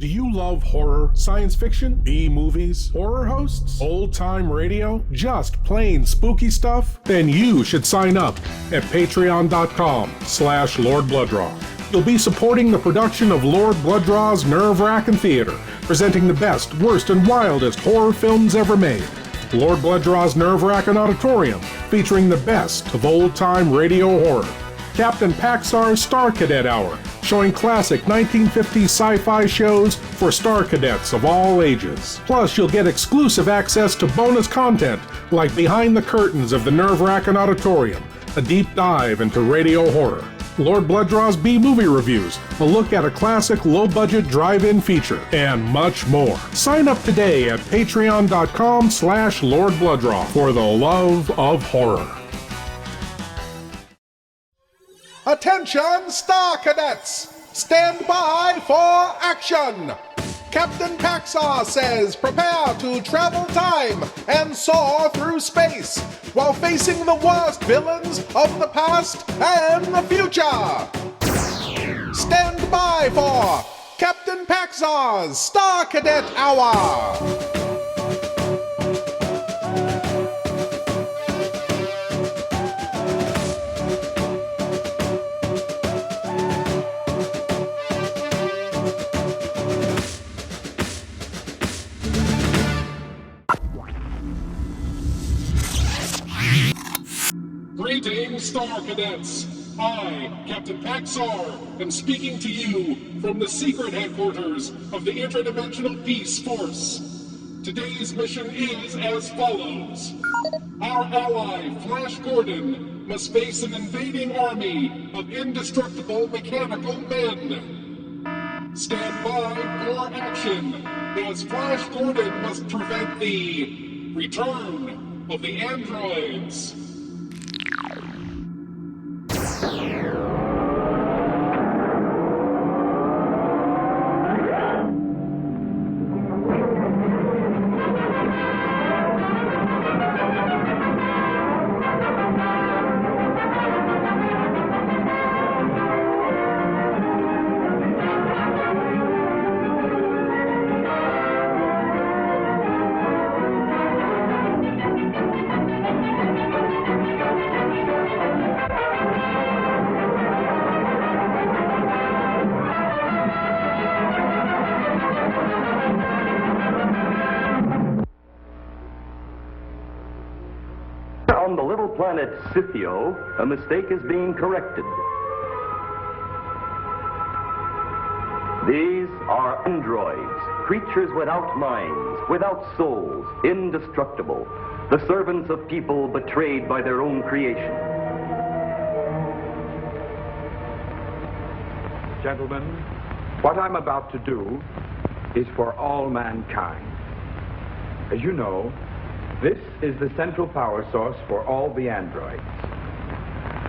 Do you love horror, science fiction, B-movies, horror hosts, old-time radio, just plain spooky stuff? Then you should sign up at patreon.com/Lord Blooddraw. You'll be supporting the production of Lord Bloodraw's Nerve-Wrackin' Theater, presenting the best, worst, and wildest horror films ever made. Lord Bloodraw's Nerve-Wrackin' Auditorium, featuring the best of old-time radio horror. Captain Paxar's Star Cadet Hour, showing classic 1950s sci-fi shows for Star Cadets of all ages. Plus, you'll get exclusive access to bonus content like Behind the Curtains of the Nerve-Wrackin' Auditorium, a deep dive into radio horror. Lord Bloodraw's B-movie reviews, a look at a classic low-budget drive-in feature, and much more. Sign up today at patreon.com/Lord Blooddraw for the love of horror. Attention, Star Cadets! Stand by for action! Captain Paxar says prepare to travel time and soar through space while facing the worst villains of the past and the future. Stand by for Captain Paxar's Star Cadet Hour! Greetings, Star Cadets! I, Captain Paxar, am speaking to you from the secret headquarters of the Interdimensional Peace Force. Today's mission is as follows. Our ally, Flash Gordon, must face an invading army of indestructible mechanical men. Stand by for action, as Flash Gordon must prevent the return of the androids. On the little planet Scythio, a mistake is being corrected. These are androids, creatures without minds, without souls, indestructible, the servants of people betrayed by their own creation. Gentlemen, what I'm about to do is for all mankind. As you know, this is the central power source for all the androids.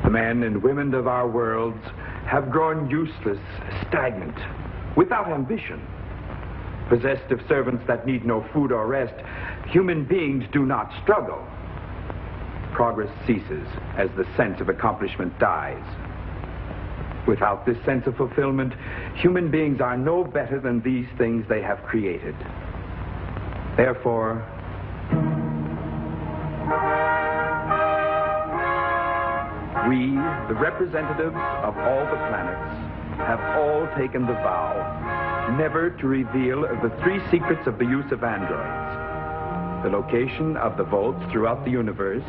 The men and women of our worlds have grown useless, stagnant, without ambition. Possessed of servants that need no food or rest, human beings do not struggle. Progress ceases as the sense of accomplishment dies. Without this sense of fulfillment, human beings are no better than these things they have created. Therefore, we, the representatives of all the planets, have all taken the vow never to reveal the three secrets of the use of androids: the location of the vaults throughout the universe,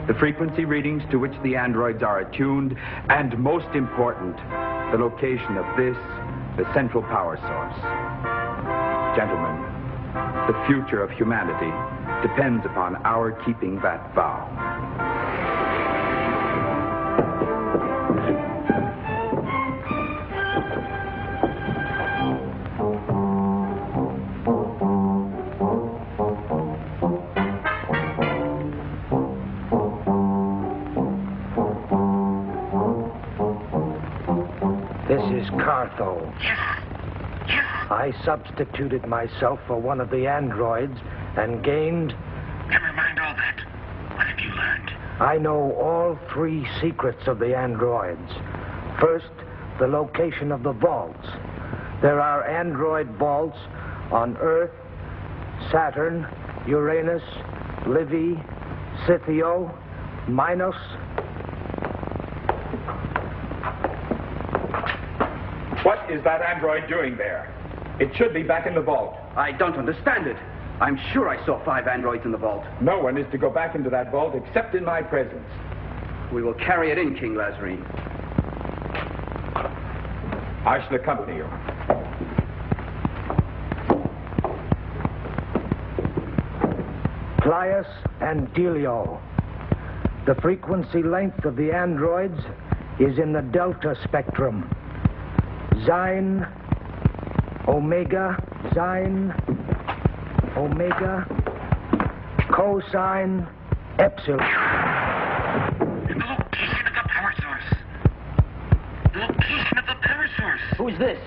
the frequency readings to which the androids are attuned, and most important, the location of this, the central power source. Gentlemen, the future of humanity depends upon our keeping that vow. I substituted myself for one of the androids and gained... Never mind all that. What have you learned? I know all three secrets of the androids. First, the location of the vaults. There are android vaults on Earth, Saturn, Uranus, Livy, Scythio, Minos. What is that android doing there? It should be back in the vault. I don't understand it. I'm sure I saw 5 androids in the vault. No one is to go back into that vault except in my presence. We will carry it in, King Lazarine. I shall accompany you. Plius and Delio. The frequency length of the androids is in the delta spectrum. Sine, omega, sine, omega, cosine, epsilon. The location of the power source. The location of the power source. Who's this?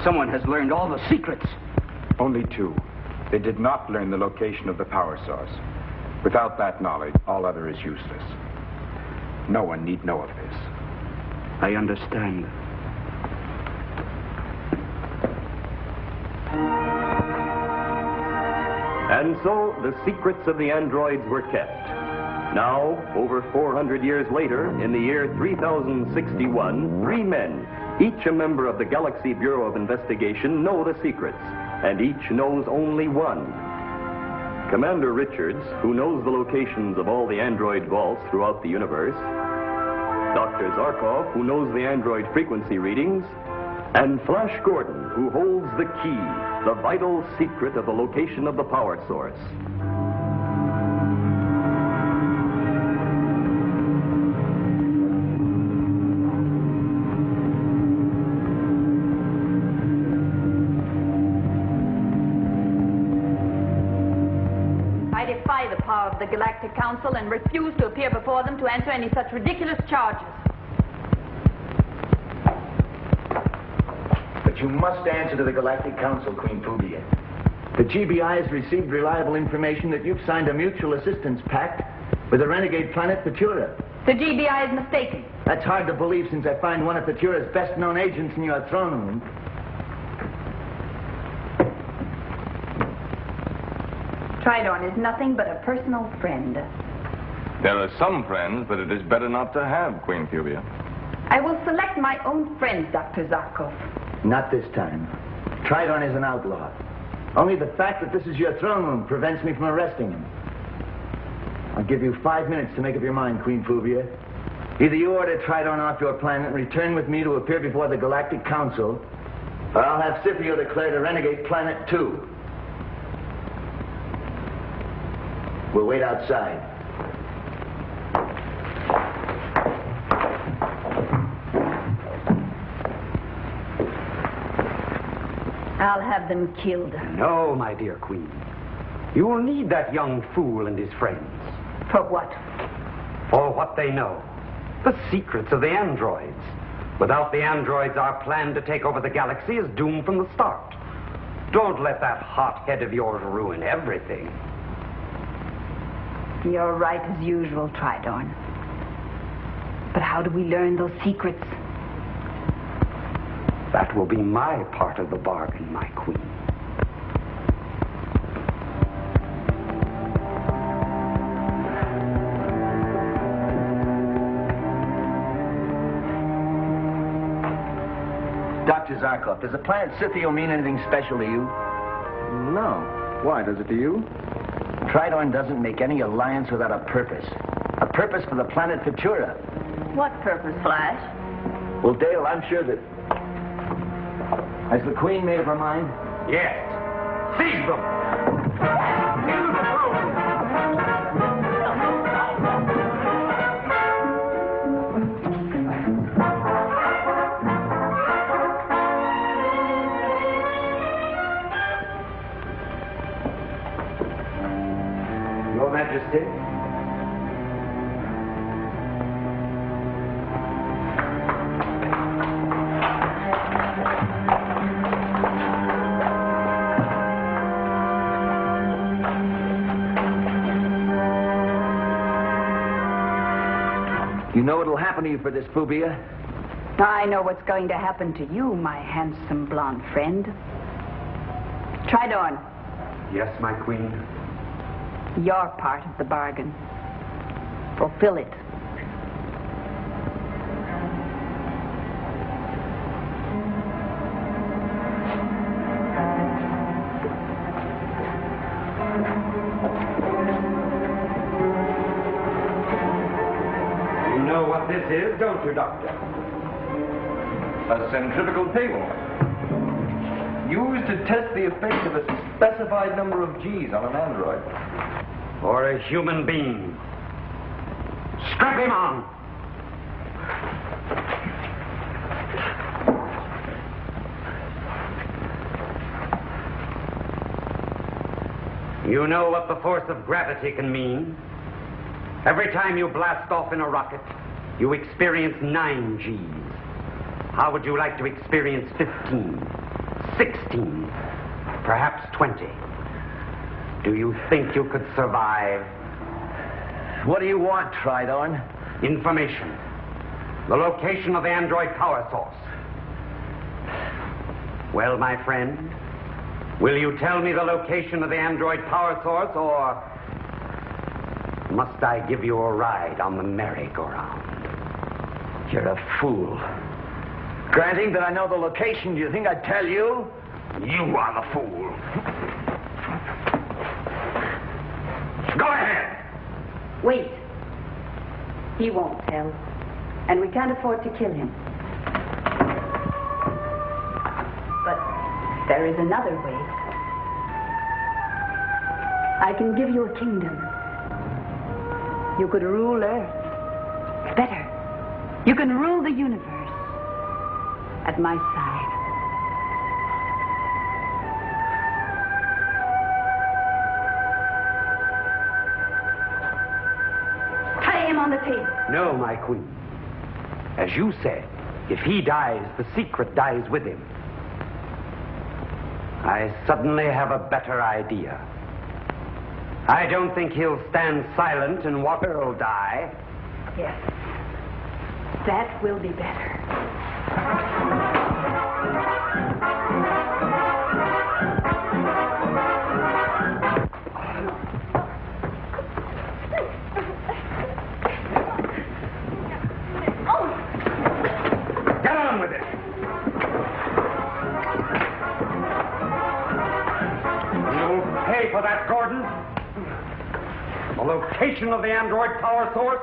Someone has learned all the secrets. Only 2. They did not learn the location of the power source. Without that knowledge, all other is useless. No one need know of this. I understand. And so the secrets of the androids were kept. Now, over 400 years later, in the year 3061, 3 men, each a member of the Galaxy Bureau of Investigation, know the secrets, and each knows only one. Commander Richards, who knows the locations of all the android vaults throughout the universe, Dr. Zarkov, who knows the android frequency readings, and Flash Gordon, who holds the key, the vital secret of the location of the power source. I defy the power of the Galactic Council and refuse to appear before them to answer any such ridiculous charges. But you must answer to the Galactic Council, Queen Phubia. The GBI has received reliable information that you've signed a mutual assistance pact with the renegade planet Futura. The GBI is mistaken. That's hard to believe since I find one of Futura's best-known agents in your throne room. Tridorn is nothing but a personal friend. There are some friends, but it is better not to have, Queen Phubia. I will select my own friends, Dr. Zarkov. Not this time. Tridorn is an outlaw. Only the fact that this is your throne room prevents me from arresting him. I'll give you 5 minutes to make up your mind, Queen Phubia. Either you order Tridorn off your planet and return with me to appear before the Galactic Council, or I'll have Scythio declared a renegade planet too. We'll wait outside. I'll have them killed. No, my dear Queen. You will need that young fool and his friends. For what? For what they know. The secrets of the androids. Without the androids, our plan to take over the galaxy is doomed from the start. Don't let that hot head of yours ruin everything. You're right as usual, Tridorn. But how do we learn those secrets? That will be my part of the bargain, my Queen. Dr. Zarkov, does the planet Scythio mean anything special to you? No. Why, does it to you? Tridorn doesn't make any alliance without a purpose. A purpose for the planet Futura. What purpose, Flash? Well, Dale, I'm sure that... Has the Queen made up her mind? Yes. Seize them! Your Majesty? You know what'll happen to you for this, Phubia? I know what's going to happen to you, my handsome blonde friend. Tridorn. Yes, my queen. Your part of the bargain. Fulfill it. You know what this is, don't you, Doctor? A centrifugal table. Used to test the effect of a specified number of G's on an android. Or a human being. Strap him on! You know what the force of gravity can mean? Every time you blast off in a rocket, you experience 9 G's. How would you like to experience 15, 16, perhaps 20? Do you think you could survive? What do you want, Tridorn? Information. The location of the android power source. Well, my friend, will you tell me the location of the android power source, or must I give you a ride on the merry-go-round? You're a fool. Granting that I know the location, do you think I'd tell you? You are the fool. Go ahead. Wait. He won't tell. And we can't afford to kill him. But there is another way. I can give you a kingdom. You could rule Earth. Better. You can rule the universe. At my side. Tie him on the table. No, my queen. As you said, if he dies, the secret dies with him. I suddenly have a better idea. I don't think he'll stand silent and watch Earl die. Yes. That will be better. Get on with it. You'll pay for that, Gordon. The location of the android power source,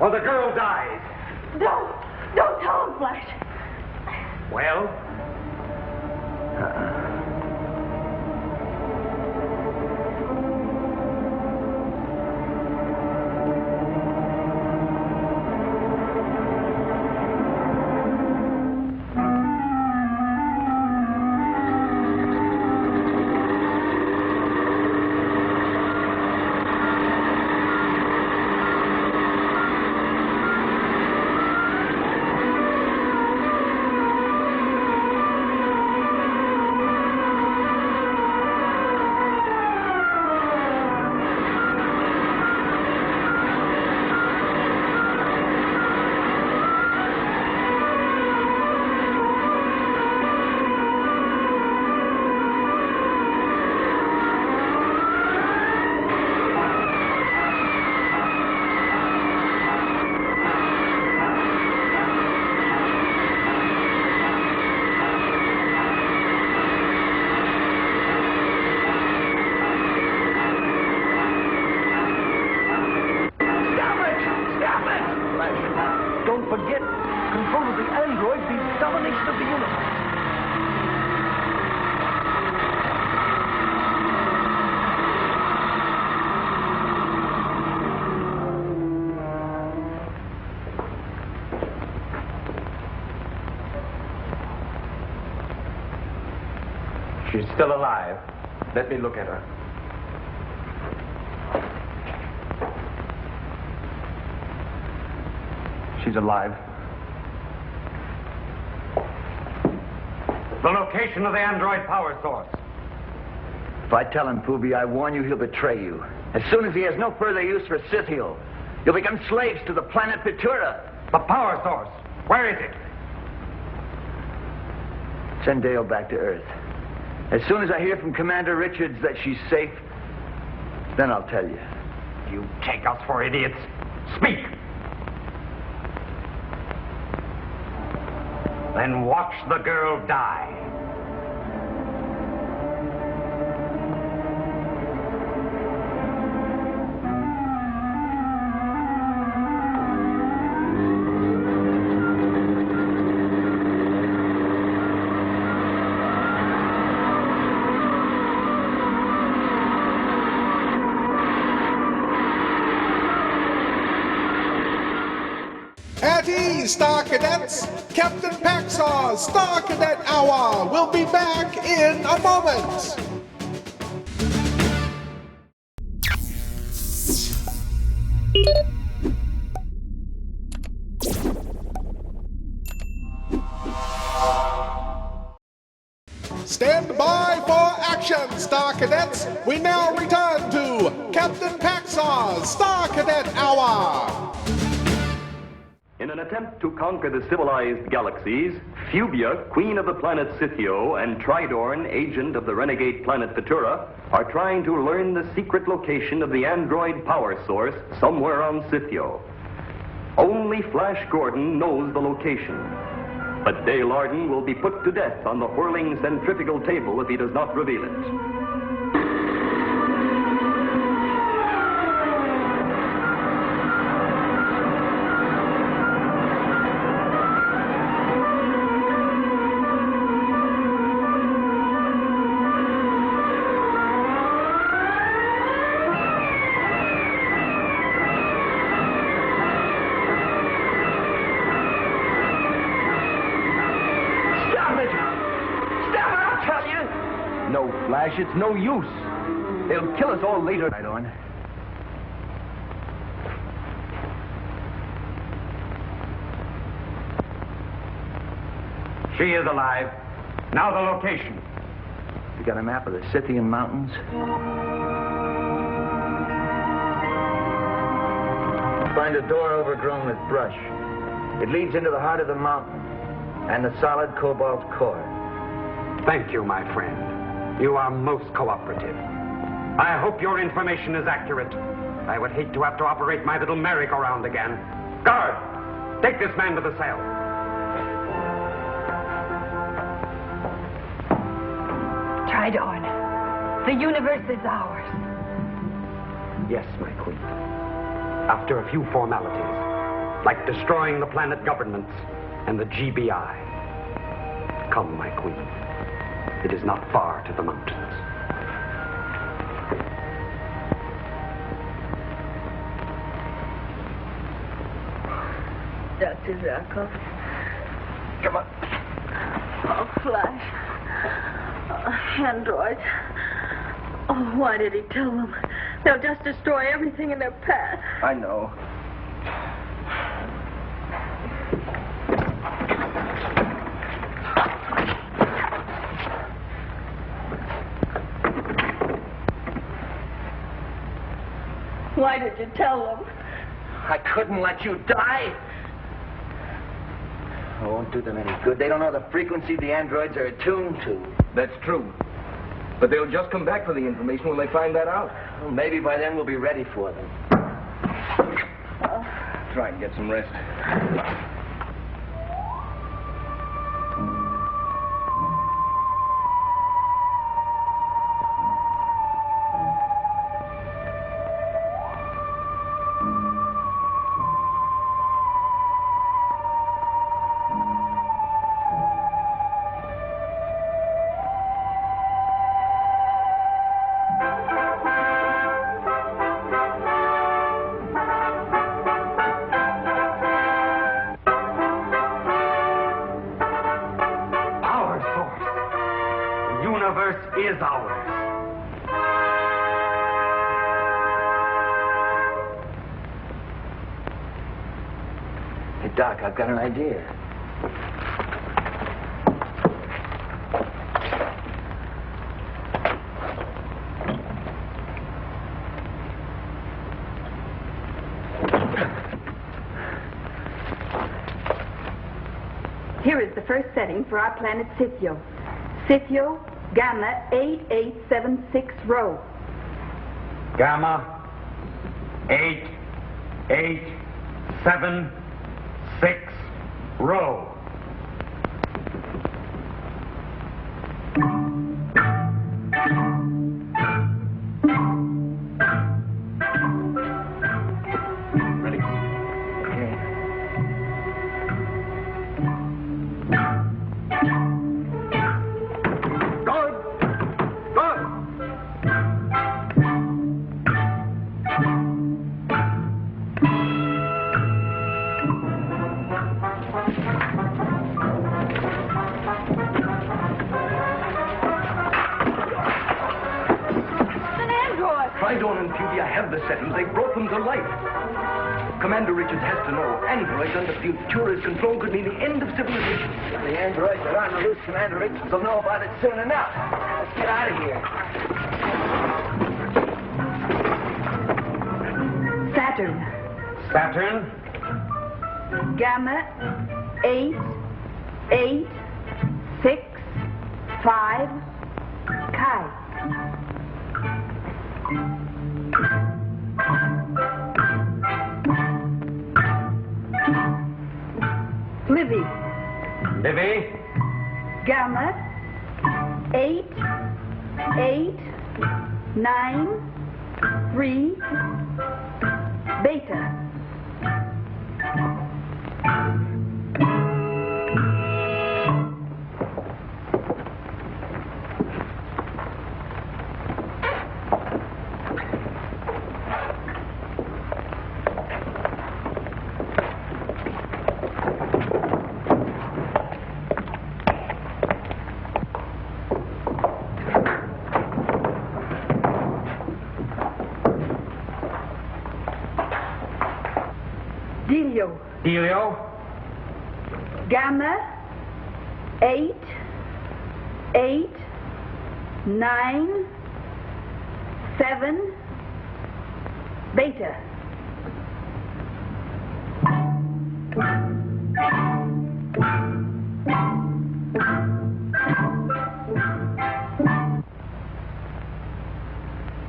or the girl dies. Don't tell him, Flash. Well? She's still alive. Let me look at her. She's alive. The location of the android power source. If I tell him, Phoebe, I warn you, he'll betray you. As soon as he has no further use for Scythiel, you'll become slaves to the planet Petura. The power source. Where is it? Send Dale back to Earth. As soon as I hear from Commander Richards that she's safe, then I'll tell you. You take us for idiots. Speak! Then watch the girl die. At ease, Star Cadets! Captain Paxar's Star Cadet Hour will be back in a moment! Stand by for action, Star Cadets! We now return to Captain Paxar's Star Cadet Hour! In an attempt to conquer the civilized galaxies, Phubia, queen of the planet Scythio, and Tridorn, agent of the renegade planet Datura, are trying to learn the secret location of the android power source somewhere on Scythio. Only Flash Gordon knows the location. But Dale Arden will be put to death on the whirling centrifugal table if he does not reveal it. No, Flash, it's no use. They'll kill us all later. Right on. She is alive. Now the location. You got a map of the Scythian Mountains? Find a door overgrown with brush. It leads into the heart of the mountain and the solid cobalt core. Thank you, my friend. You are most cooperative. I hope your information is accurate. I would hate to have to operate my little merry-go-round again. Guard, take this man to the cell. Tridorn, the universe is ours. Yes, my queen. After a few formalities, like destroying the planet governments and the GBI. Come, my queen. It is not far to the mountains. Dr. Zarkov. Come on. Oh, Flash. Androids. Oh, why did he tell them? They'll just destroy everything in their path. I know. Why did you tell them? I couldn't let you die. It won't do them any good. They don't know the frequency the androids are attuned to. That's true. But they'll just come back for the information when they find that out. Well, maybe by then we'll be ready for them. Try and get some rest. Is ours. Hey, Doc, I've got an idea. Here is the first setting for our planet Scythio. Scythio, Gamma 8876 Rho. Gamma 8876 Rho. Ready? Okay. Guard! Guard! Tridon and Pubia have the settings. They brought them to life. Commander Richards has to know. Androids under Futura's control could mean the end of civilization. The androids are on the loose. Commander Richards will know about it soon enough. Let's get out of here. Saturn, Saturn. Gamma 8865 Chi. Livy, Livy. Gamma 8893 Beta. Helio. Gamma 8897 Beta.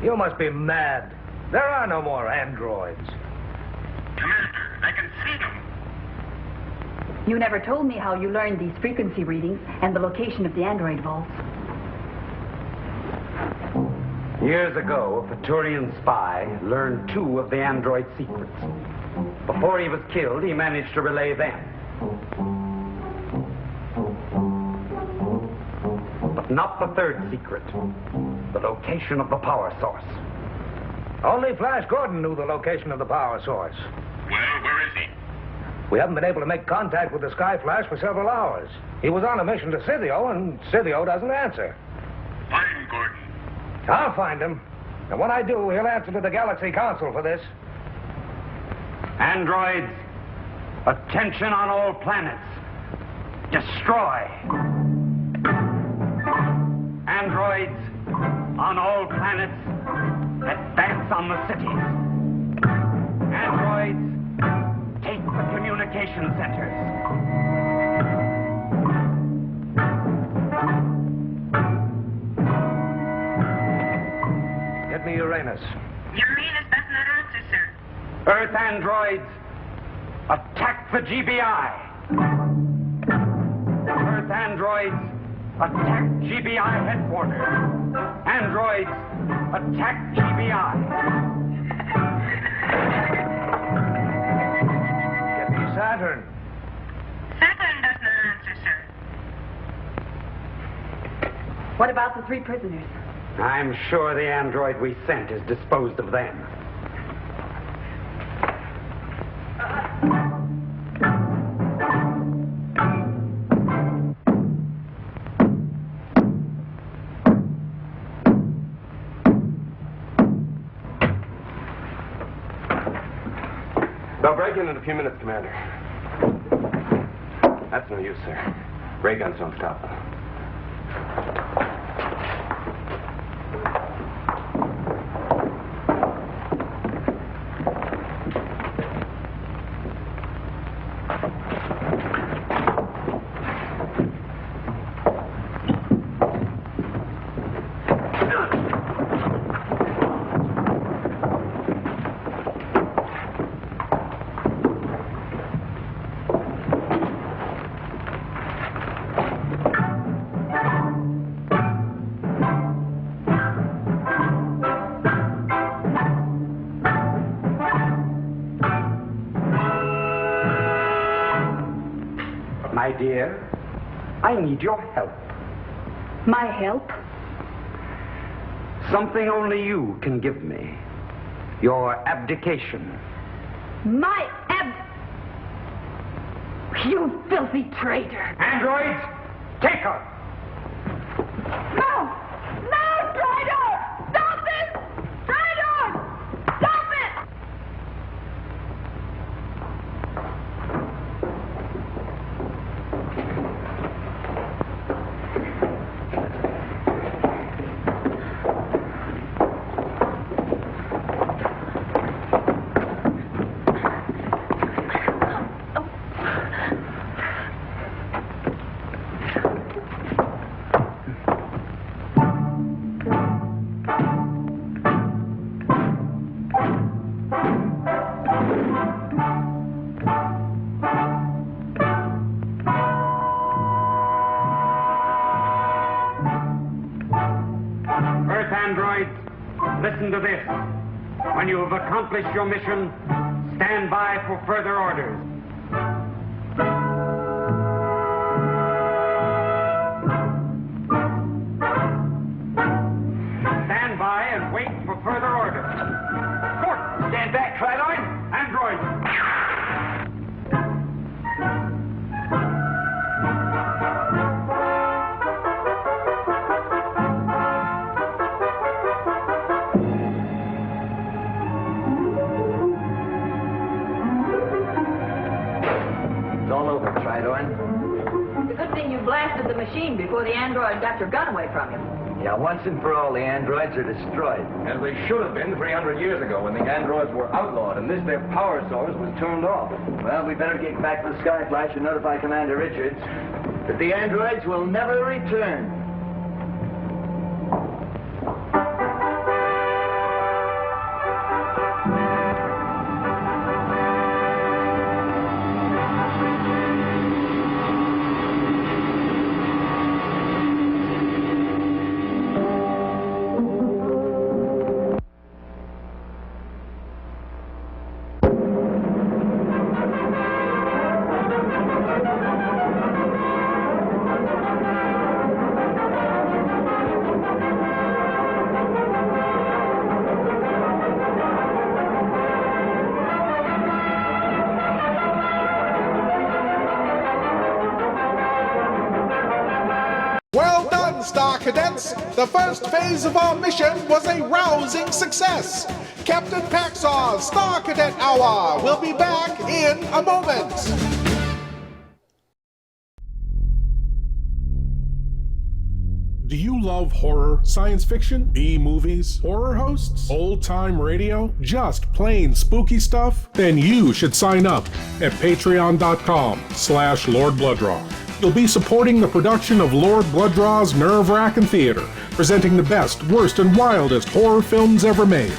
You must be mad. There are no more androids. Commander, I can see them. You never told me how you learned these frequency readings and the location of the android vaults. Years ago, a Futurian spy learned 2 of the android secrets. Before he was killed, he managed to relay them. But not the 3rd secret, the location of the power source. Only Flash Gordon knew the location of the power source. Well, where is he? We haven't been able to make contact with the Sky Flash for several hours. He was on a mission to Scythio, and Scythio doesn't answer. Find Gordon. I'll find him. And when I do, he'll answer to the Galaxy Council for this. Androids, attention on all planets. Destroy. Androids, on all planets, advance on the cities. Androids, take the communication centers. Get me Uranus. Uranus does not answer, sir. Earth androids, attack the GBI. Earth androids, attack GBI headquarters. Androids, attack GBI. Get me Saturn. Saturn does not answer, sir. What about the 3 prisoners? I'm sure the android we sent has disposed of them. They'll break in a few minutes, Commander. That's no use, sir. Ray guns don't stop them. my dear, I need your help. My help? Something only you can give me. Your abdication. My You filthy traitor! Androids, take her! No! No, traitor! Stop it! Traitor! Stop it! Listen to this. When you have accomplished your mission, stand by for further orders. Stand by and wait for further orders. Fort, stand back, Tridine. Android. Blasted the machine before the android got your gun away from you. Yeah, once and for all, the androids are destroyed. As they should have been 300 years ago when the androids were outlawed and this, their power source, was turned off. Well, we better get back to the Sky Flash and notify Commander Richards that the androids will never return. Well done, Star Cadets! The first phase of our mission was a rousing success! Captain Paxar's Star Cadet Hour will be back in a moment! Do you love horror, science fiction, B-movies, horror hosts, old-time radio, just plain spooky stuff? Then you should sign up at patreon.com/Lord Blooddraw. You'll be supporting the production of Lord Bloodraw's Nerve-Wracking Theater, presenting the best, worst, and wildest horror films ever made.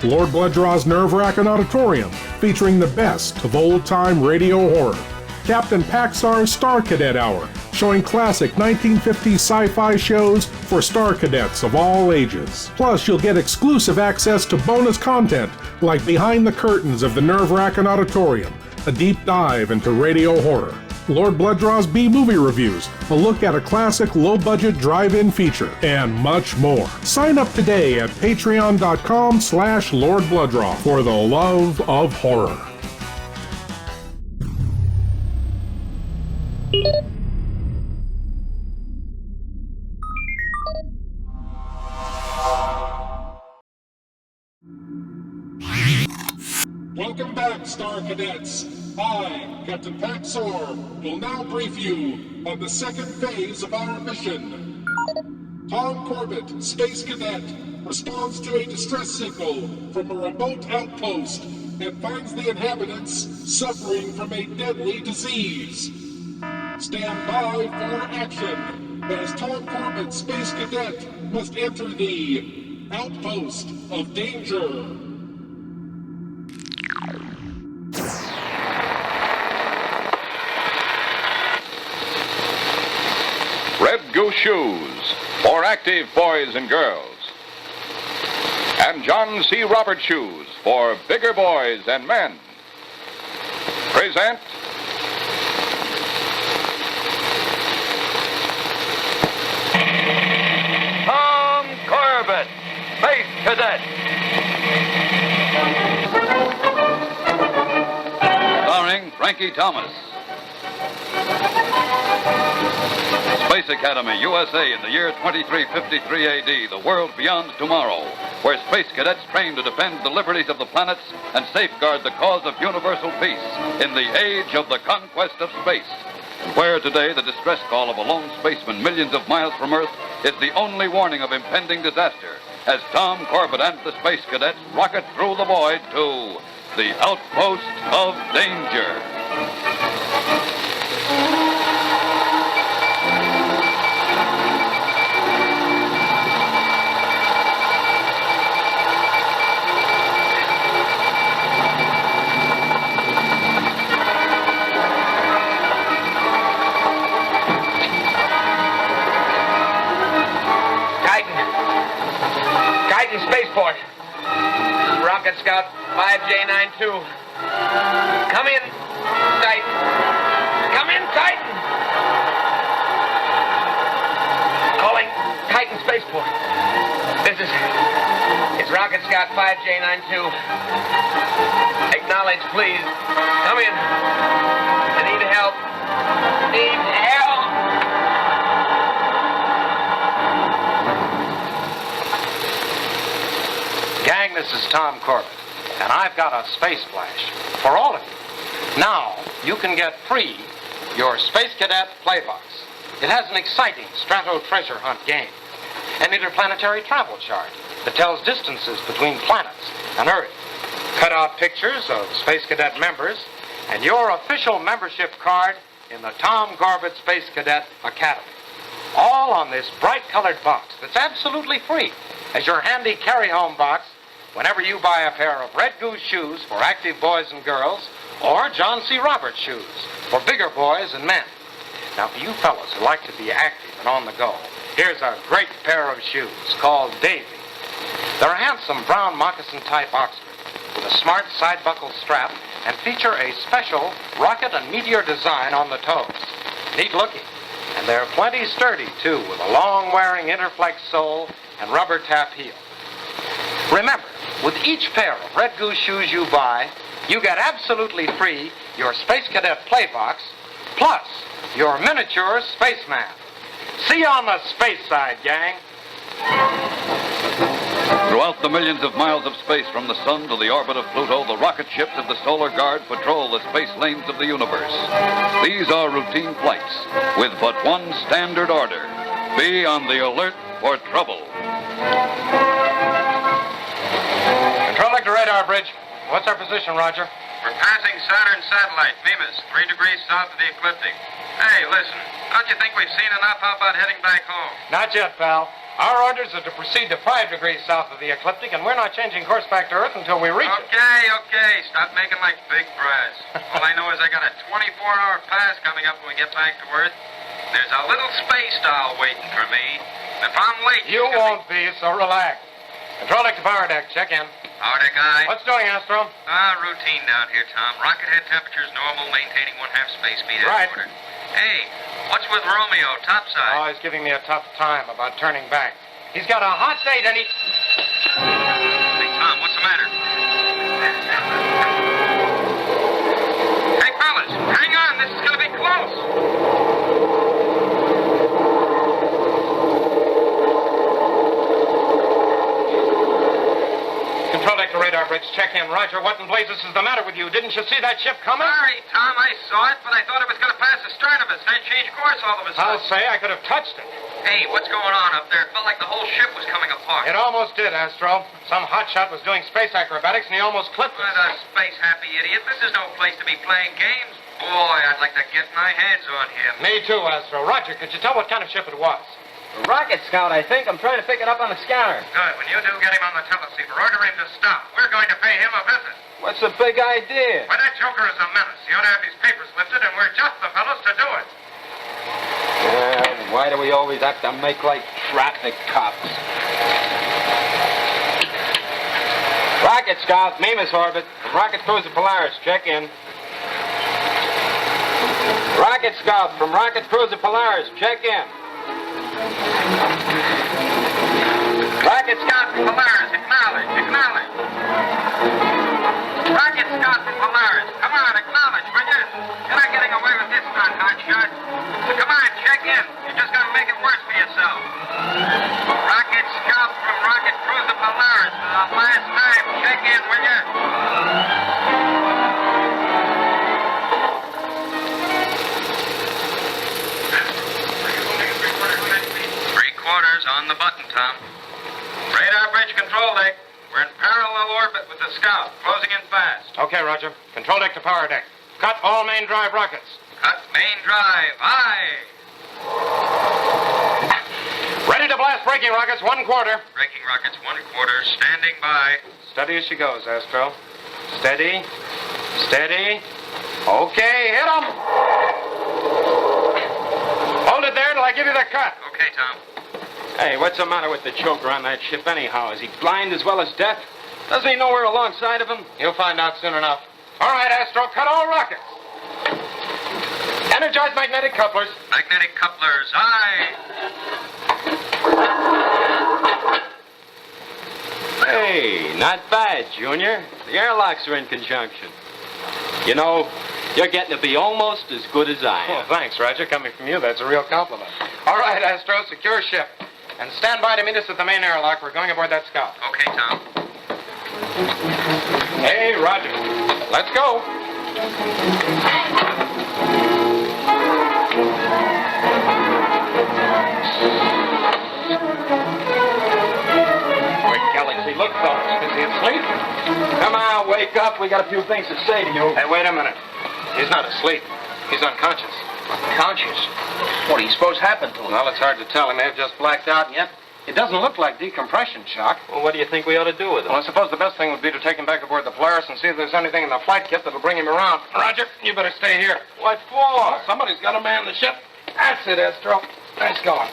Lord Bloodraw's Nerve-Wracking Auditorium, featuring the best of old-time radio horror. Captain Paxar's Star Cadet Hour, showing classic 1950s sci-fi shows for Star Cadets of all ages. Plus, you'll get exclusive access to bonus content like Behind the Curtains of the Nerve-Wracking Auditorium, a deep dive into radio horror. Lord Bloodraw's B-movie reviews, a look at a classic low-budget drive-in feature, and much more. Sign up today at patreon.com/Lord Blooddraw for the love of horror. Welcome back, Star Cadets. I, Captain Paxar, will now brief you on the second phase of our mission. Tom Corbett, Space Cadet, responds to a distress signal from a remote outpost and finds the inhabitants suffering from a deadly disease. Stand by for action as Tom Corbett, Space Cadet, must enter the Outpost of Danger. Red Goose Shoes for active boys and girls. And John C. Roberts Shoes for bigger boys and men. Present Frankie Thomas. Space Academy, USA, in the year 2353 AD, the world beyond tomorrow, where space cadets train to defend the liberties of the planets and safeguard the cause of universal peace in the age of the conquest of space. Where today the distress call of a lone spaceman millions of miles from Earth is the only warning of impending disaster, as Tom Corbett and the space cadets rocket through the void to the Outpost of Danger. Spaceport. This is Rocket Scout 5J92. Come in, Titan. Come in, Titan. Calling Titan Spaceport. It's Rocket Scout 5J92. Acknowledge, please. Come in. I need help. Need help. Gang, this is Tom Corbett, and I've got a space flash for all of you. Now, you can get free your Space Cadet Playbox. It has an exciting strato treasure hunt game, an interplanetary travel chart that tells distances between planets and Earth, cut-out pictures of Space Cadet members, and your official membership card in the Tom Corbett Space Cadet Academy. All on this bright-colored box that's absolutely free as your handy carry-home box whenever you buy a pair of Red Goose shoes for active boys and girls, or John C. Roberts shoes for bigger boys and men. Now, for you fellas who like to be active and on the go, here's a great pair of shoes called Davy. They're a handsome brown moccasin-type Oxford with a smart side-buckle strap and feature a special rocket and meteor design on the toes. Neat looking. And they're plenty sturdy, too, with a long-wearing Interflex sole and rubber tap heel. Remember, with each pair of Red Goose shoes you buy, you get absolutely free your Space Cadet Playbox, plus your miniature spaceman. See you on the space side, gang. Throughout the millions of miles of space from the sun to the orbit of Pluto, the rocket ships of the Solar Guard patrol the space lanes of the universe. These are routine flights with but one standard order: be on the alert for trouble. Control to radar bridge. What's our position, Roger? We're passing Saturn's satellite, Mimas, 3 degrees south of the ecliptic. Hey, listen, don't you think we've seen enough? How about heading back home? Not yet, pal. Our orders are to proceed to 5 degrees south of the ecliptic, and we're not changing course back to Earth until we reach it. Okay. Stop making like big brass. All I know is I got a 24-hour pass coming up when we get back to Earth. There's a little space doll waiting for me. If I'm late... You won't be, so relax. Control deck to power deck. Check in. Power deck, aye. What's doing, Astro? Routine down here, Tom. Rocket head temperature's normal, maintaining 1/2 space speed as Right. ordered. Hey, what's with Romeo, topside? Oh, he's giving me a tough time about turning back. He's got a hot date and he... Hey, Tom, what's the matter? Hey, fellas, hang on. This is going to be close. Control deck to radar bridge. Check in. Roger, what in blazes is the matter with you? Didn't you see that ship coming? Sorry, Tom, I saw it, but I thought it was going to pass astern of us, then change course all of a sudden. I'll say I could have touched it. Hey, what's going on up there? It felt like the whole ship was coming apart. It almost did, Astro. Some hotshot was doing space acrobatics, and he almost clipped us. What a space-happy idiot. This is no place to be playing games. Boy, I'd like to get my hands on him. Me too, Astro. Roger, could you tell what kind of ship it was? Rocket Scout, I think. I'm trying to pick it up on the scanner. Good. When you do, get him on the teleceiver. Order him to stop. We're going to pay him a visit. What's the big idea? Why, that joker is a menace. He ought to have his papers lifted, and we're just the fellows to do it. Why do we always have to make like traffic cops? Rocket Scout, Mimas orbit. Rocket Cruiser Polaris, check in. Rocket Scout from Rocket Cruiser Polaris, check in. Rocket Scout from Polaris, acknowledge. Rocket Scout from Polaris, come on, acknowledge, will you? last stunt, hotshot. Come on, check in. You're just gonna make it worse for yourself. Rocket Scout from Rocket Cruiser Polaris. For the last time, check in, will you? Three-quarters on the button, Tom. Radar bridge control deck. We're in parallel orbit with the Scout, closing in fast. Okay, Roger. Control deck to power deck. Cut all main drive rockets. Cut main drive. Aye. Ready to blast braking rockets, 1/4. Braking rockets, 1/4. Standing by. Steady as she goes, Astro. Steady. Steady. Okay, hit 'em. Hold it there till I give you the cut. Okay, Tom. Hey, what's the matter with the choker on that ship anyhow? Is he blind as well as deaf? Doesn't he know we're alongside of him? You'll find out soon enough. All right, Astro, cut all rockets. Energize magnetic couplers. Magnetic couplers, aye. Hey, not bad, Junior. The airlocks are in conjunction. You know, you're getting to be almost as good as I am. Well, thanks, Roger. Coming from you, that's a real compliment. All right, Astro, secure ship. And stand by to meet us at the main airlock. We're going aboard that Scout. Okay, Tom. Hey, Roger. Let's go. Where'd Galaxy look, fellas? Is he asleep? Come on, wake up. We got a few things to say to you. Hey, wait a minute. He's not asleep. He's unconscious. Unconscious? What do you suppose happened to him? Well, it's hard to tell. He may have just blacked out, and yet it doesn't look like decompression shock. Well, what do you think we ought to do with him? Well, I suppose the best thing would be to take him back aboard the Polaris and see if there's anything in the flight kit that'll bring him around. Roger, you better stay here. What for? Well, somebody's got to man the ship. That's it, Astro. Nice going.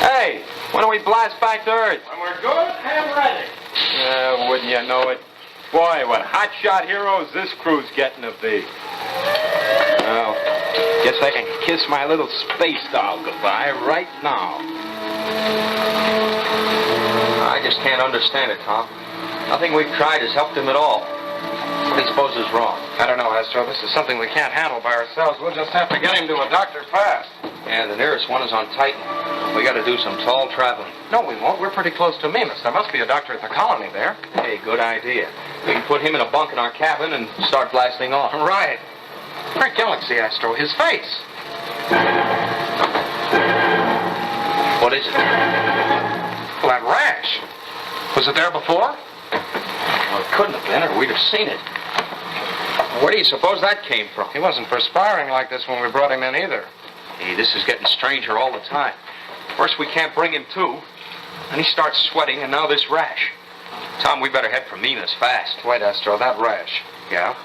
Hey, when do we blast back to Earth? When we're good and ready. Wouldn't you know it? Boy, what hotshot heroes this crew's getting to be. Well, guess I can kiss my little space doll goodbye right now. I just can't understand it, Tom. Nothing we've tried has helped him at all. What do you suppose is wrong? I don't know, Astro. This is something we can't handle by ourselves. We'll just have to get him to a doctor fast. Yeah, the nearest one is on Titan. We got to do some tall traveling. No, we won't. We're pretty close to Mimas. There must be a doctor at the colony there. Hey, good idea. We can put him in a bunk in our cabin and start blasting off. Right. Great Galaxy, Astro. His face. What is it? Well, that rash. Was it there before? Well, it couldn't have been, or we'd have seen it. Where do you suppose that came from? He wasn't perspiring like this when we brought him in either. Hey, this is getting stranger all the time. First, we can't bring him to. Then he starts sweating, and now this rash. Tom, we better head for Minas fast. Wait, Astro, that rash. Yeah?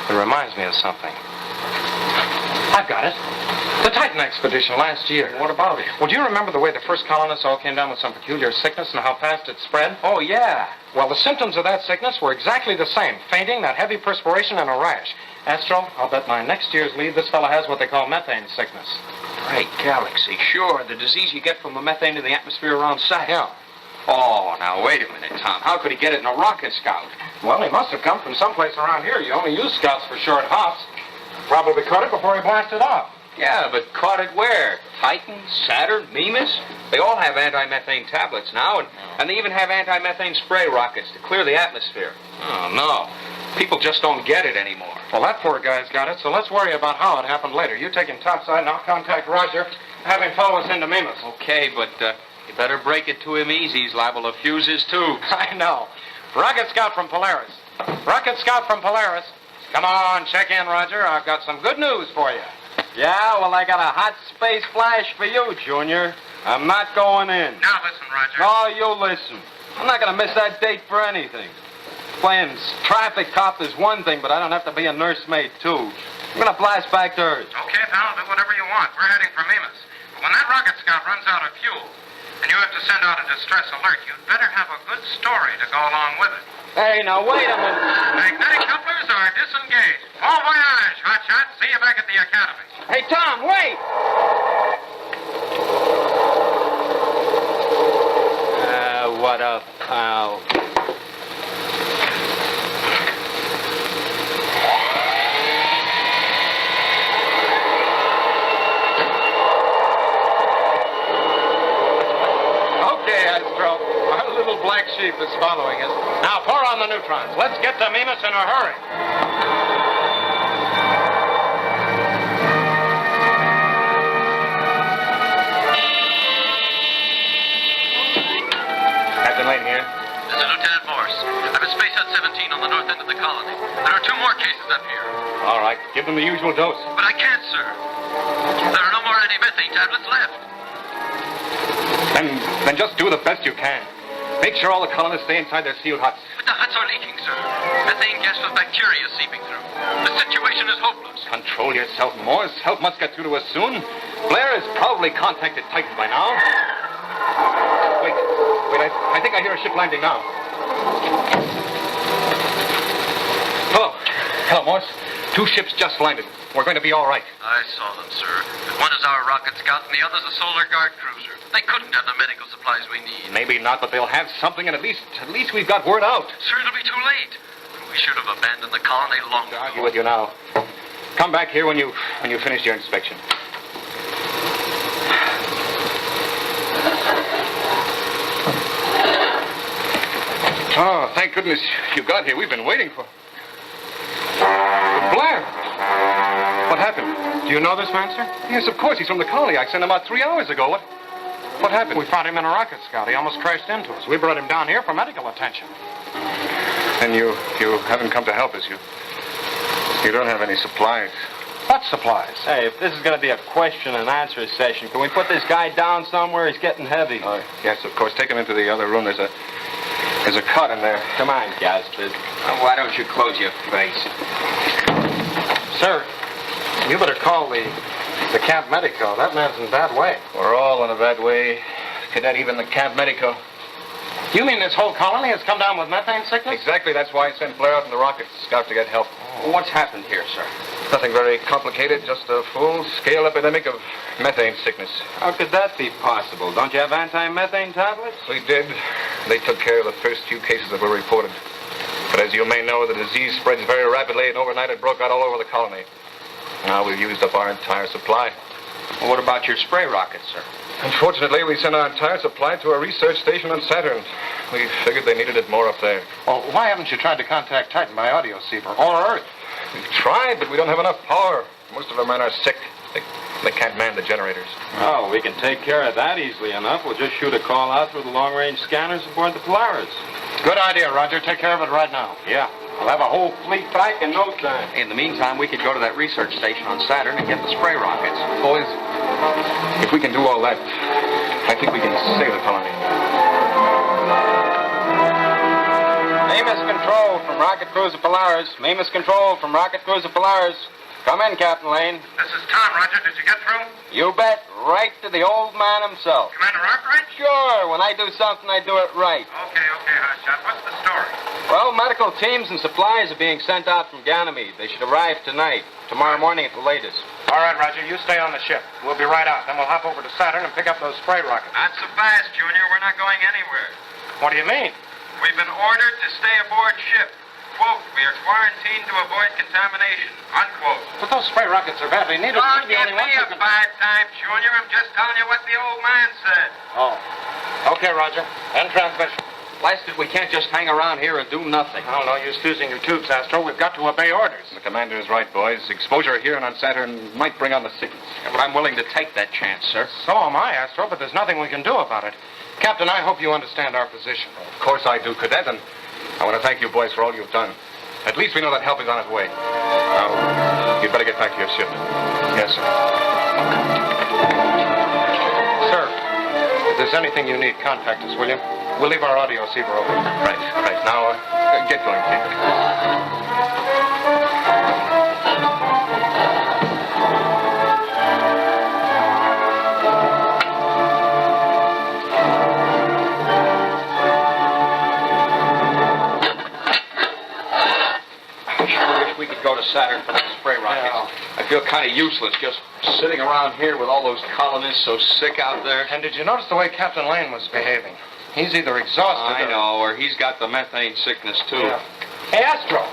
It reminds me of something. I've got it. The Titan expedition last year. What about it? Well, do you remember the way the first colonists all came down with some peculiar sickness and how fast it spread? Oh, yeah. Well, the symptoms of that sickness were exactly the same. Fainting, that heavy perspiration, and a rash. Astro, I'll bet my next year's lead this fella has what they call methane sickness. Great Galaxy, sure. The disease you get from the methane in the atmosphere around Saturn. Yeah. Oh, now, wait a minute, Tom. How could he get it in a rocket scout? Well, he must have come from someplace around here. You only use scouts for short hops. Probably caught it before he blasted off. Yeah, but caught it where? Titan, Saturn, Mimas? They all have anti-methane tablets now, and they even have anti-methane spray rockets to clear the atmosphere. Oh, no. People just don't get it anymore. Well, that poor guy's got it, so let's worry about how it happened later. You take him topside, and I'll contact Roger, have him follow us into Mimas. Okay, but you better break it to him easy. He's liable to fuse his tubes. I know. Rocket Scout from Polaris. Rocket Scout from Polaris. Come on, check in, Roger. I've got some good news for you. Yeah, well, I got a hot space flash for you, Junior. I'm not going in. Now listen, Roger. No, you listen. I'm not going to miss that date for anything. Playing traffic cop is one thing, but I don't have to be a nursemaid, too. I'm going to blast back to Earth. Okay, pal, do whatever you want. We're heading for Mimas. But when that rocket scout runs out of fuel, and you have to send out a distress alert, you'd better have a good story to go along with it. Hey, now, wait a minute. Magnetic couplers are disengaged. Bon voyage, hotshot. See you back at the academy. Hey, Tom, wait! What a pal. Chief is following us. Now, pour on the neutrons. Let's get to Mimas in a hurry. Captain Lane here. This is Lieutenant Morse. I'm at Space Hut 17 on the north end of the colony. There are 2 more cases up here. All right, give them the usual dose. But I can't, sir. There are no more anti-methane tablets left. Then just do the best you can. Make sure all the colonists stay inside their sealed huts. But the huts are leaking, sir. Methane gas with bacteria is seeping through. The situation is hopeless. Control yourself, Morse. Help must get through to us soon. Blair has probably contacted Titan by now. Wait, I think I hear a ship landing now. Hello, Morse. 2 ships just landed. We're going to be all right. I saw them, sir. One is our rocket scout and the other's a solar guard cruiser. They couldn't have the medical supplies we need. Maybe not, but they'll have something, and at least we've got word out. Sir, it'll be too late. We should have abandoned the colony long ago. I'll argue with you now. Come back here when you finish your inspection. Oh, thank goodness you got here. We've been waiting for... Blair! What happened? Do you know this man, sir? Yes, of course. He's from the colony. I sent him out 3 hours ago. What happened? We found him in a rocket scout. He almost crashed into us. We brought him down here for medical attention. And you haven't come to help us. You don't have any supplies. What supplies? Hey, if this is going to be a question and answer session, can we put this guy down somewhere? He's getting heavy. Yes, of course. Take him into the other room. There's a cot in there. Come on, Gaspard. Why don't you close your face? Sir, you better call the Camp Medico. That man's in a bad way. We're all in a bad way. Cadet, even the Camp Medico. You mean this whole colony has come down with methane sickness? Exactly. That's why I sent Blair out in the rocket scout to get help. Well, what's happened here, sir? Nothing very complicated. Just a full-scale epidemic of methane sickness. How could that be possible? Don't you have anti-methane tablets? We did. They took care of the first few cases that were reported. But as you may know, the disease spreads very rapidly, and overnight it broke out all over the colony. Now we've used up our entire supply. Well, what about your spray rockets, sir? Unfortunately, we sent our entire supply to a research station on Saturn. We figured they needed it more up there. Well, why haven't you tried to contact Titan by audio receiver or Earth? We've tried, but we don't have enough power. Most of our men are sick. They can't man the generators. Oh, we can take care of that easily enough. We'll just shoot a call out through the long-range scanners aboard the Polaris. Good idea, Roger. Take care of it right now. Yeah. We'll have a whole fleet back in no time. In the meantime, we could go to that research station on Saturn and get the spray rockets. Boys, if we can do all that, I think we can save the colony. Mimas Control from Rocket Cruiser Polaris. Mimas Control from Rocket Cruiser Polaris. Come in, Captain Lane. This is Tom, Roger. Did you get through? You bet. Right to the old man himself. Commander Arkwright? Sure. When I do something, I do it right. Okay, Hotshot. What's the story? Well, medical teams and supplies are being sent out from Ganymede. They should arrive tonight. Tomorrow morning at the latest. All right, Roger. You stay on the ship. We'll be right out. Then we'll hop over to Saturn and pick up those spray rockets. Not so fast, Junior. We're not going anywhere. What do you mean? We've been ordered to stay aboard ship. Quote, we are quarantined to avoid contamination. Unquote. But those spray rockets are badly needed. Don't give me a bad time, Junior. I'm just telling you what the old man said. Oh. Okay, Roger. End transmission. Blasted, we can't just hang around here and do nothing. Oh, no use fusing your tubes, Astro. We've got to obey orders. The commander is right, boys. Exposure here and on Saturn might bring on the sickness. Yeah, but I'm willing to take that chance, sir. So am I, Astro, but there's nothing we can do about it. Captain, I hope you understand our position. Of course I do, Cadet, and I want to thank you boys for all you've done. At least we know that help is on its way. Now, you'd better get back to your ship. Yes, sir. Sir, if there's anything you need, contact us, will you? We'll leave our audio receiver open. Right. Now, get going, Capt. We could go to Saturn for those spray rockets. Yeah. I feel kind of useless just sitting around here with all those colonists so sick out there. And did you notice the way Captain Lane was behaving? He's either exhausted I know, or he's got the methane sickness, too. Yeah. Hey, Astro,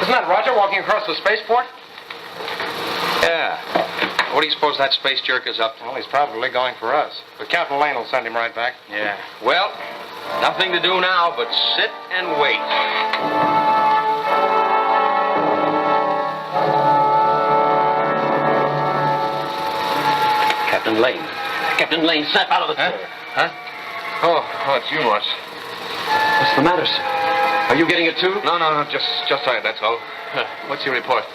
isn't that Roger walking across the spaceport? Yeah. What do you suppose that space jerk is up to? Well, he's probably going for us. But Captain Lane will send him right back. Yeah. Well, Nothing to do now but sit and wait. Captain Lane. Captain Lane, snap out of the chair. Huh? Oh, it's you, Morse. What's the matter, sir? Are you getting it too? No, just tired, that's all. What's your report?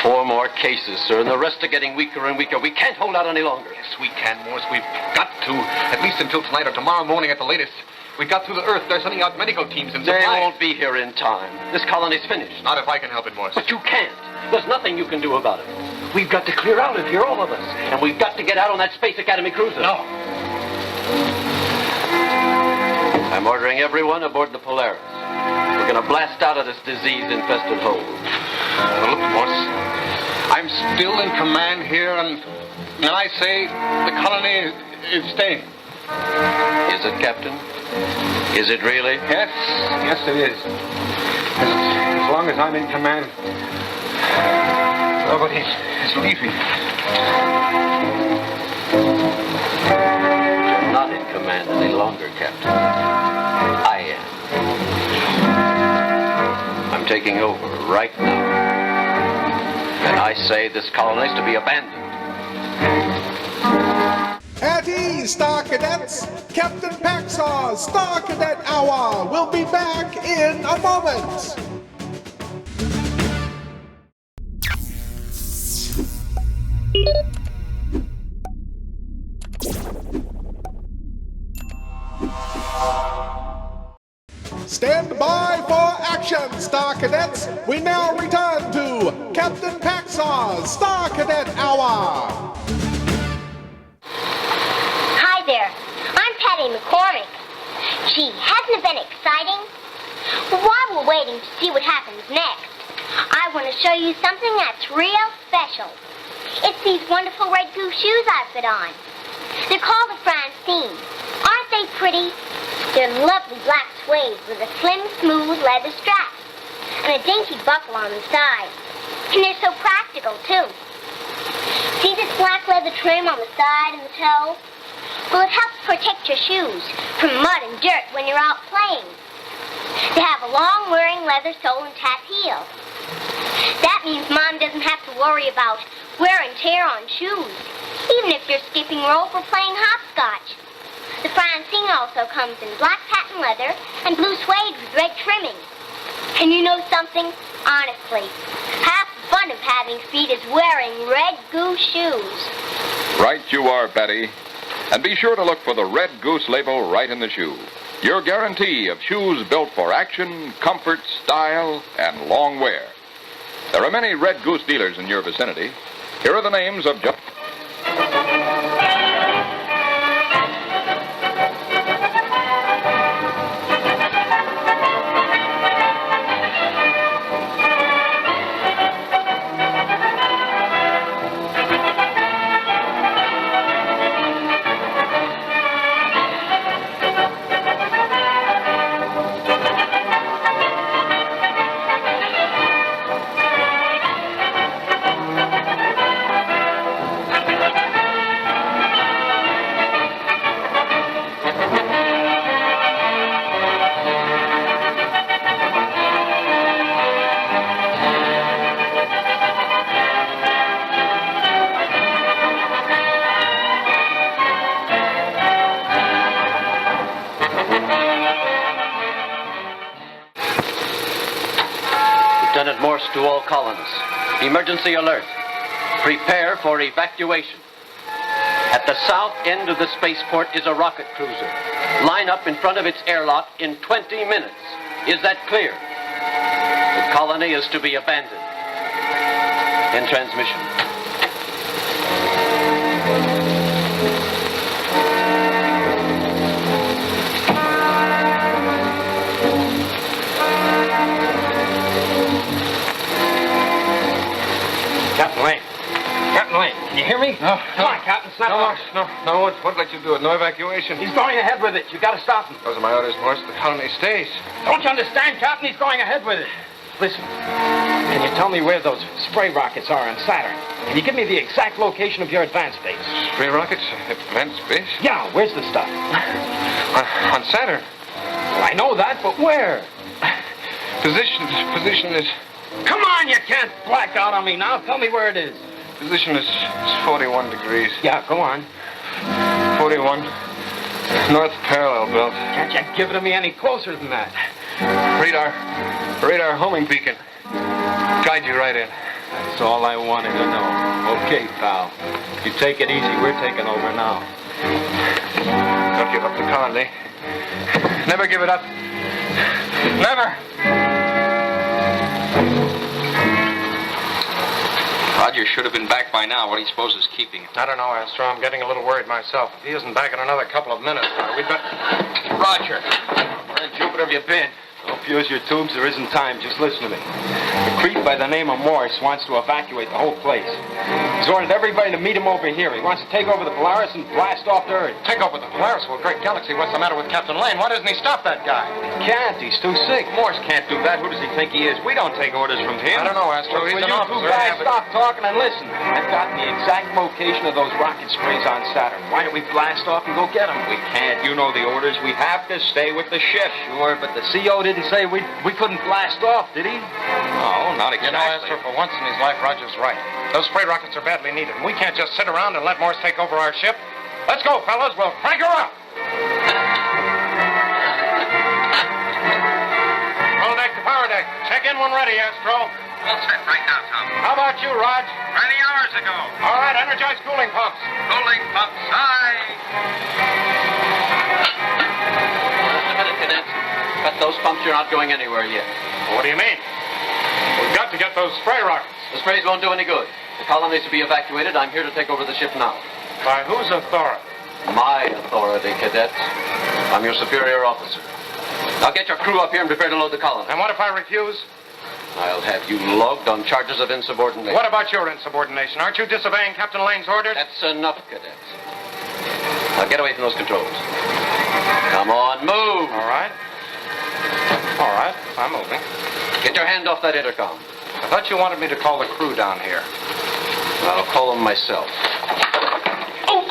4 more cases, sir, and the rest are getting weaker and weaker. We can't hold out any longer. Yes, we can, Morse. We've got to. At least until tonight or tomorrow morning at the latest. We got through the Earth. They're sending out medical teams and supplies. They won't be here in time. This colony's finished. Not if I can help it, Morse. But you can't. There's nothing you can do about it. We've got to clear out of here, all of us. And we've got to get out on that Space Academy cruiser. No. I'm ordering everyone aboard the Polaris. We're going to blast out of this disease-infested hole. Well, look, Morse, I'm still in command here, and I say the colony is staying. Is it, Captain? Is it really? Yes, it is. As long as I'm in command, nobody is leaving. You're not in command any longer, Captain. I am. I'm taking over right now. And I say this colony is to be abandoned. At ease, Star Cadets! Captain Paxar's Star Cadet Hour will be back in a moment! Stand by for action, Star Cadets! We now return to Captain Paxar's Star Cadet Hour! Hi there, I'm Patty McCormick. Gee, hasn't it been exciting? Well, while we're waiting to see what happens next, I want to show you something that's real special. It's these wonderful red goose shoes I've put on. They're called the Francine. Aren't they pretty? They're lovely black suede with a slim, smooth leather strap and a dainty buckle on the side. And they're so practical, too. See this black leather trim on the side and the toe? Well, it helps protect your shoes from mud and dirt when you're out playing. They have a long wearing leather sole and tap heel. That means Mom doesn't have to worry about wear and tear on shoes, even if you're skipping rope or playing hopscotch. The Francine also comes in black patent leather and blue suede with red trimming. And you know something? Honestly, half the fun of having feet is wearing red goose shoes. Right you are, Betty. And be sure to look for the Red Goose label right in the shoe. Your guarantee of shoes built for action, comfort, style, and long wear. There are many Red Goose dealers in your vicinity. Here are the names of just... Lieutenant Morse to all colonists. Emergency alert. Prepare for evacuation. At the south end of the spaceport is a rocket cruiser. Line up in front of its airlock in 20 minutes. Is that clear? The colony is to be abandoned. In transmission. Captain Lane. Captain Lane, can you hear me? No. Come on, Captain, snap out. No, what let you do it? No evacuation. He's going ahead with it. You got to stop him. Those are my orders, Morse. The colony stays. Don't you understand, Captain? He's going ahead with it. Listen, can you tell me where those spray rockets are on Saturn? Can you give me the exact location of your advanced base? Spray rockets? Advanced base? Yeah, where's the stuff? On Saturn. I know that, but where? Position is... Come on, you can't black out on me now. Tell me where it is. Position is 41 degrees. Yeah, go on. 41. North parallel belt. Can't you give it to me any closer than that? Radar homing beacon. Guide you right in. That's all I wanted to know. Okay, pal. You take it easy. We're taking over now. Don't give up the colony. Never give it up. Never! Roger should have been back by now. What do you suppose is keeping him? I don't know, Astro. I'm getting a little worried myself. If he isn't back in another couple of minutes, we'd better... Roger! Where in Jupiter have you been? Don't fuse your tubes. There isn't time. Just listen to me. The creep by the name of Morse wants to evacuate the whole place. He's ordered everybody to meet him over here. He wants to take over the Polaris and blast off to Earth. Take over the Polaris? Well, great galaxy. What's the matter with Captain Lane? Why doesn't he stop that guy? He can't. He's too sick. Morse can't do that. Who does he think he is? We don't take orders from him. I don't know, Astro. He's Will an you officer. two guys stop talking and listen? I've got the exact location of those rocket sprays on Saturn. Why don't we blast off and go get them? We can't. You know the orders. We have to stay with the ship. Sure, but the CO didn't say we couldn't blast off, did he? No, not exactly. You know, Astro, for once in his life, Roger's right. Those spray rockets are badly needed, and we can't just sit around and let Morse take over our ship. Let's go, fellas. We'll crank her up. Full deck to power deck. Check in when ready, Astro. All set right now, Tom. How about you, Rog? Ready hours ago. All right, energize cooling pumps. Cooling pumps, aye. Just a minute, cadets. But those pumps are not going anywhere yet. What do you mean? We've got to get those spray rockets. The sprays won't do any good. The colony is to be evacuated. I'm here to take over the ship now. By whose authority? My authority, cadets. I'm your superior officer. Now get your crew up here and prepare to load the colony. And what if I refuse? I'll have you logged on charges of insubordination. What about your insubordination? Aren't you disobeying Captain Lane's orders? That's enough, cadets. Now get away from those controls. Come on, move. All right. All right, I'm moving. Get your hand off that intercom. I thought you wanted me to call the crew down here. I'll call them myself. Oh!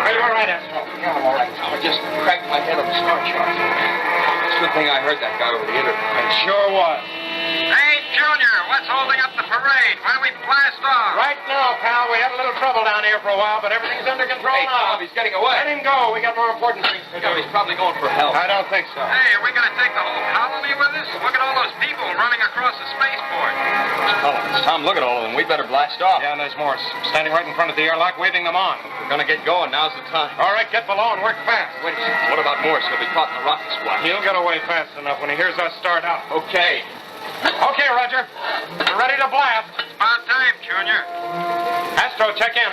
Are you all right, Astro? Yeah, I'm all right, Tom. I just cracked my head on the star chart. It's a good thing I heard that guy over the intercom. It sure was. Hey, Junior, what's holding up the parade? Why don't we blast off? Right now, pal, we had a little trouble down here for a while, but everything's under control Hey, now. Tom, he's getting away. Let him go. We got more important things to do. He's probably going for help. I don't think so. Hey, are we going to take the whole colony with us? Look at all those people running across the spaceport. Tom, look at all of them. We'd better blast off. Yeah, and there's Morse standing right in front of the airlock, waving them on. We're going to get going. Now's the time. All right, get below and work fast. Wait a second. What about Morse? He'll be caught in the rocket splash. He'll get away fast enough when he hears us start out. Okay. Okay, Roger. We're ready to blast. About time, Junior. Astro, check in.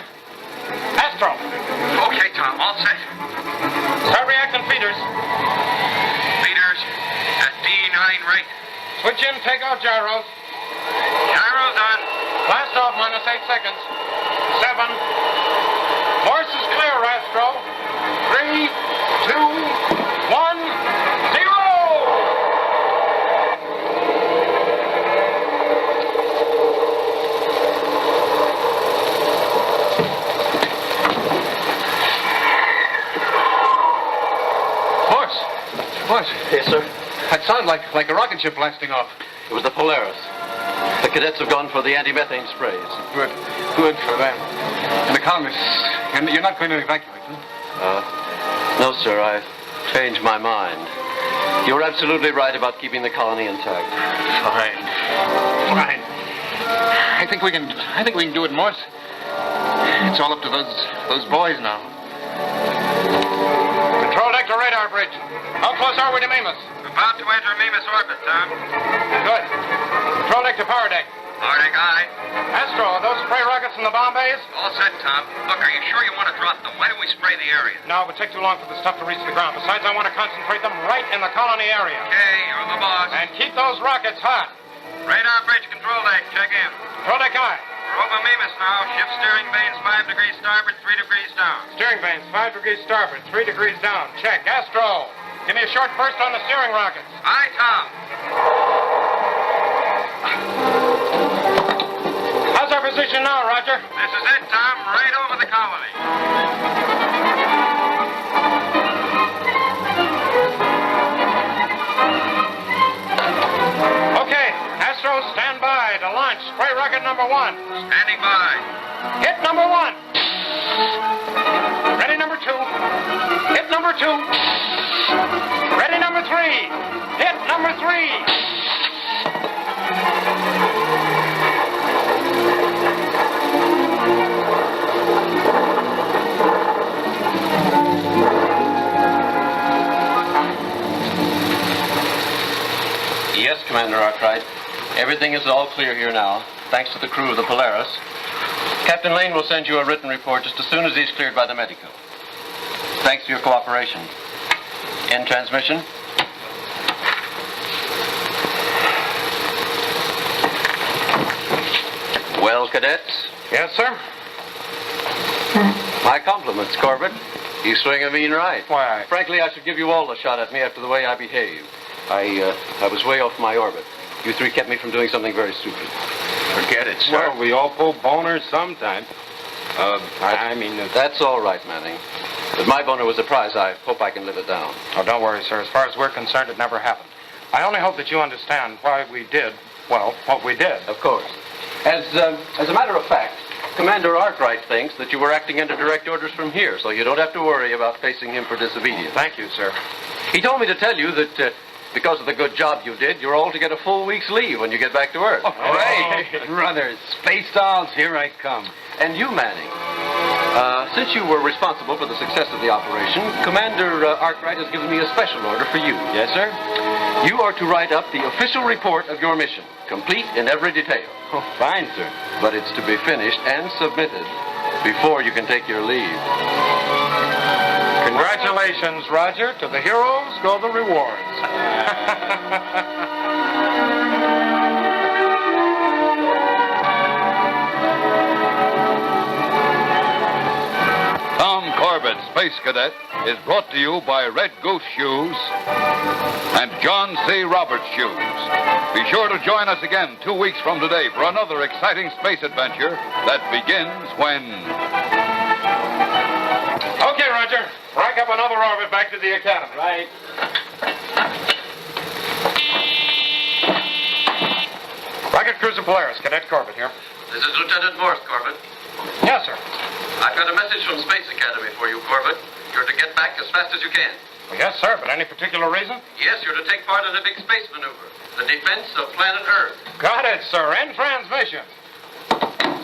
Astro. Okay, Tom, all set. Start reacting feeders. Feeders at D9 rate. Switch in, take out gyros. Gyros on. Blast off minus 8 seconds. 7. Morse is clear, Astro. 3, 2, 1, 0. What? Yes, sir. That sounded like a rocket ship blasting off. It was the Polaris. The cadets have gone for the anti-methane sprays. Good. Good for them. And the colonists, and you're not going to evacuate them? No, sir. I've changed my mind. You're absolutely right about keeping the colony intact. Fine. Fine. I think we can do it, Morse. It's all up to those boys now. Control deck to radar bridge. How close are we to Mimas? About to enter Mimas orbit, Tom. Good. Control deck to power deck. Power deck, aye. Astro, are those spray rockets in the bomb bays? All set, Tom. Look, are you sure you want to drop them? Why don't we spray the area? No, it would take too long for the stuff to reach the ground. Besides, I want to concentrate them right in the colony area. Okay, you're the boss. And keep those rockets hot. Radar bridge control deck, check in. Control deck aye. We're over Mimas now. Ship steering vanes 5 degrees starboard, 3 degrees down. Steering vanes 5 degrees starboard, 3 degrees down. Check. Astro, give me a short burst on the steering rockets. Aye, Tom. How's our position now, Roger? This is it, Tom. Right over the colony. Okay, Astro, stand by to launch spray rocket number 1. Standing by. Hit number 1. Ready number 2. Hit number 2. Ready number 3. Hit number 3. Yes, Commander Arkwright. Everything is all clear here now, thanks to the crew of the Polaris. Captain Lane will send you a written report just as soon as he's cleared by the medico. Thanks for your cooperation. End transmission. Well, cadets? Yes, sir? My compliments, Corbett. You swing a mean right. Why? Frankly, I should give you all a shot at me after the way I behaved. I was way off my orbit. You three kept me from doing something very stupid. Forget it, sir. Well, we all pull boners sometime. That's all right, Manning. But my boner was a prize. I hope I can live it down. Oh, don't worry, sir. As far as we're concerned, it never happened. I only hope that you understand why we did, well, what we did. Of course. As a matter of fact, Commander Arkwright thinks that you were acting under direct orders from here, so you don't have to worry about facing him for disobedience. Thank you, sir. He told me to tell you that because of the good job you did, you're all to get a full week's leave when you get back to Earth. Oh, great. Brother, space dolls, here I come. And you, Manning, since you were responsible for the success of the operation, Commander Arkwright has given me a special order for you. Yes, sir? You are to write up the official report of your mission, complete in every detail. Oh, fine, sir. But it's to be finished and submitted before you can take your leave. Congratulations, Roger. To the heroes go the rewards. Tom Corbett, Space Cadet, is brought to you by Red Goose Shoes and John C. Roberts Shoes. Be sure to join us again 2 weeks from today for another exciting space adventure that begins when... Okay, Roger. Rank up another orbit back to the Academy. Right. Rocket Cruiser Polaris, Cadet Corbett here. This is Lieutenant Morse, Corbett. Yes, sir. I've got a message from Space Academy for you, Corbett. You're to get back as fast as you can. Well, yes, sir, but any particular reason? Yes, you're to take part in a big space maneuver. The defense of planet Earth. Got it, sir. End transmission.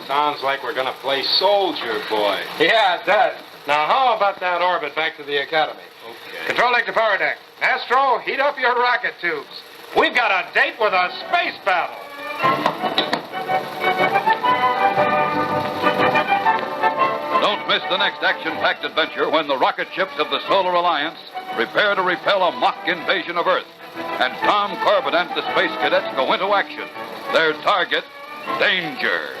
Sounds like we're gonna play soldier, boy. Yeah, it does. Now, how about that orbit back to the Academy? Okay. Control deck to power deck. Astro, heat up your rocket tubes. We've got a date with a space battle. Don't miss the next action-packed adventure when the rocket ships of the Solar Alliance prepare to repel a mock invasion of Earth. And Tom Corbett and the Space Cadets go into action. Their target, danger.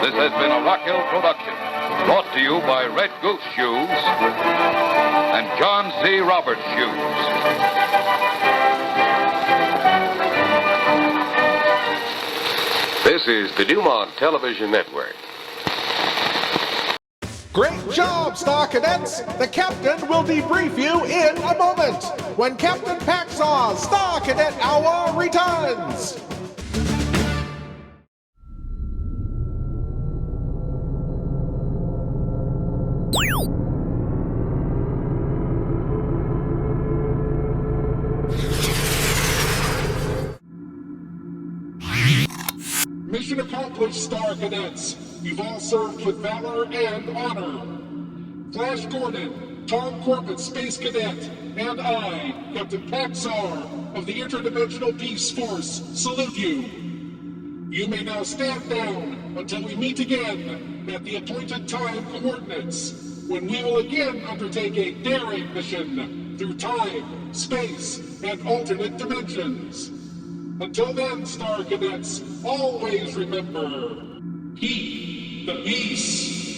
This has been a Rock Hill production, brought to you by Red Goose Shoes and John C. Roberts Shoes. This is the Dumont Television Network. Great job, Star Cadets! The captain will debrief you in a moment when Captain Paxar's Star Cadet Hour returns. Mission accomplished, Star Cadets. You've all served with valor and honor. Flash Gordon, Tom Corbett, Space Cadet, and I, Captain Paxar, of the Interdimensional Peace Force, salute you. You may now stand down until we meet again at the appointed time coordinates, when we will again undertake a daring mission through time, space, and alternate dimensions. Until then, Star Cadets, always remember, keep the peace.